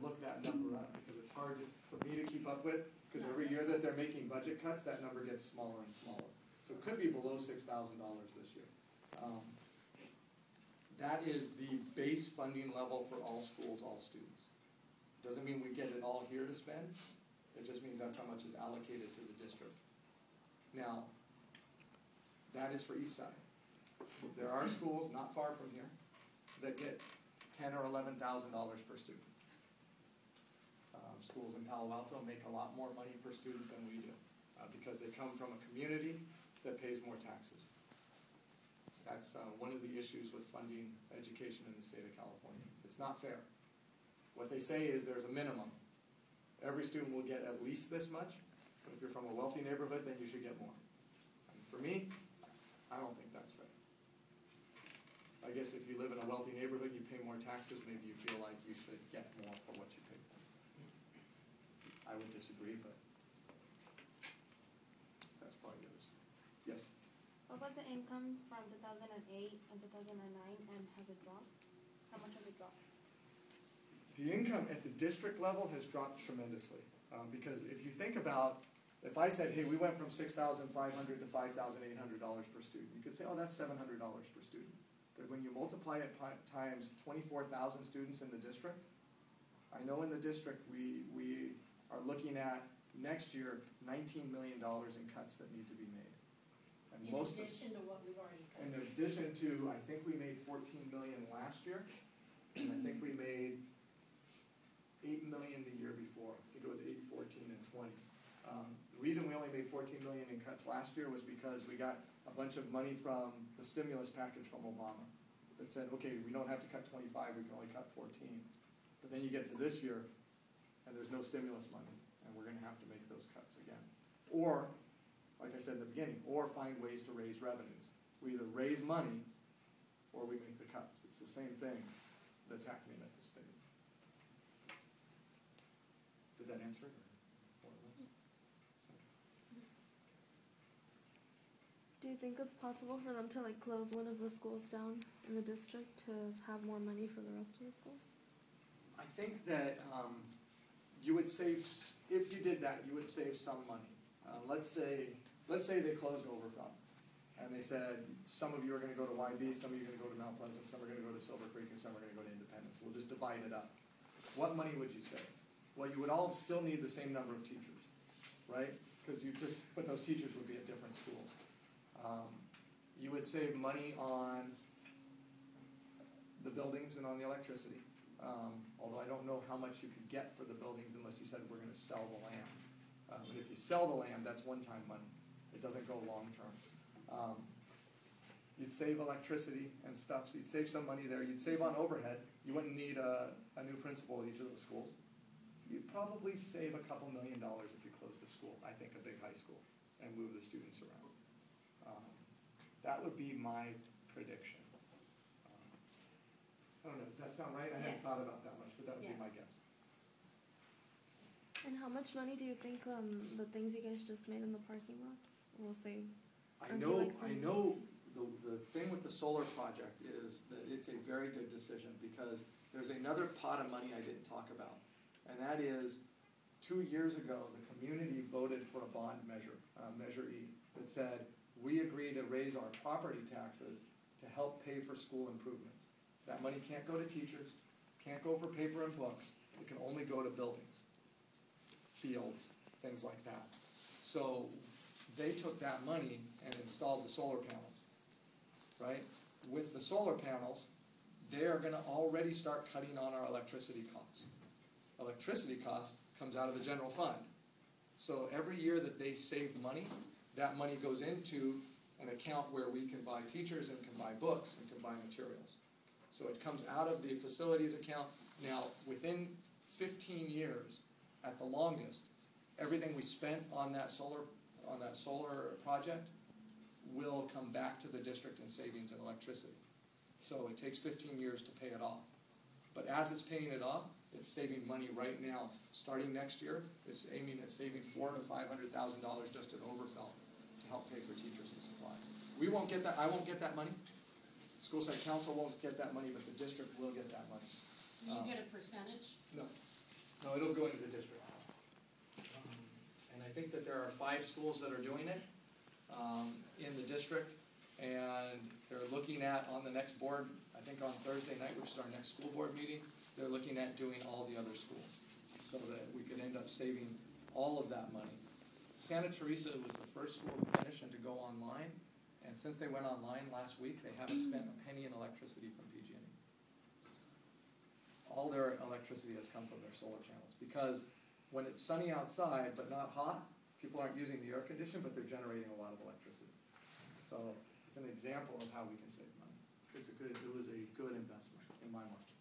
look that number up because it's hard for me to keep up with, because every year that they're making budget cuts, that number gets smaller and smaller. So it could be below $6,000 this year. That is the base funding level for all schools, all students. Doesn't mean we get it all here to spend. It just means that's how much is allocated to the district. Now, that is for East Side. There are schools not far from here that get $10,000 or $11,000 per student. Schools in Palo Alto make a lot more money per student than we do because they come from a community that pays more taxes. That's one of the issues with funding education in the state of California. It's not fair. What they say is there's a minimum. Every student will get at least this much, but if you're from a wealthy neighborhood, then you should get more. And for me, I don't think that's fair. I guess if you live in a wealthy neighborhood, you pay more taxes, maybe you feel like you should get more for what you pay for. I would disagree, but that's probably yours. Yes? What was the income from 2008 and 2009, and has it dropped? How much has it dropped? The income at the district level has dropped tremendously. Because if you think about, if I said, hey, we went from $6,500 to $5,800 per student, you could say, oh, that's $700 per student. But when you multiply it times 24,000 students in the district, I know in the district we are looking at next year $19 million in cuts that need to be made. And in addition to what we've already cut. In addition to, I think we made $14 million last year, and I think we made $8 million the year before. I think it was 8, 14, and 20. The reason we only made $14 million in cuts last year was because we got a bunch of money from the stimulus package from Obama that said, okay, we don't have to cut 25, we can only cut 14. But then you get to this year, and there's no stimulus money, and we're going to have to make those cuts again. Or, like I said in the beginning, or find ways to raise revenues. We either raise money, or we make the cuts. It's the same thing that's happening at the state. Did that answer it? Do you think it's possible for them to close one of the schools down in the district to have more money for the rest of the schools? I think that you would save, if you did that, you would save some money. Let's say they closed Overfelt, and they said some of you are going to go to YB, some of you are going to go to Mount Pleasant, some are going to go to Silver Creek, and some are going to go to Independence. We'll just divide it up. What money would you save? Well, you would all still need the same number of teachers, right? Because you just, but those teachers would be at different schools. You would save money on the buildings and on the electricity, although I don't know how much you could get for the buildings unless you said we're going to sell the land. And if you sell the land, that's one-time money. It doesn't go long-term. You'd save electricity and stuff, so you'd save some money there. You'd save on overhead. You wouldn't need a new principal at each of those schools. You'd probably save a couple $1 million if you closed a school, I think a big high school, and move the students around. That would be my prediction. I don't know, does that sound right? I hadn't thought about that much, but that would be my guess. And how much money do you think the things you guys just made in the parking lots will save? I know the thing with the solar project is that it's a very good decision because there's another pot of money I didn't talk about. And that is, 2 years ago, the community voted for a bond measure, Measure E, that said, we agree to raise our property taxes to help pay for school improvements. That money can't go to teachers, can't go for paper and books, it can only go to buildings, fields, things like that. So they took that money and installed the solar panels, right? With the solar panels, they are going to already start cutting on our electricity costs. Electricity cost comes out of the general fund. So every year that they save money, that money goes into an account where we can buy teachers and can buy books and can buy materials. So it comes out of the facilities account. Now, within 15 years, at the longest, everything we spent on that solar project will come back to the district in savings and electricity. So it takes 15 years to pay it off. But as it's paying it off, it's saving money right now. Starting next year, it's aiming at saving $400,000 to $500,000 just at Overfelt to help pay for teachers and supplies. We won't get that. I won't get that money. School site council won't get that money, but the district will get that money. Do you get a percentage? No. No, it'll go into the district. And I think that there are 5 schools that are doing it in the district, and they're looking at, on the next board, I think on Thursday night, which is our next school board meeting, they're looking at doing all the other schools so that we could end up saving all of that money. Santa Teresa was the first school to finish and to go online, and since they went online last week, they haven't spent a penny in electricity from PG&E. All their electricity has come from their solar panels, because when it's sunny outside but not hot, people aren't using the air condition, but they're generating a lot of electricity. So it's an example of how we can save money. It was a good investment in my mind.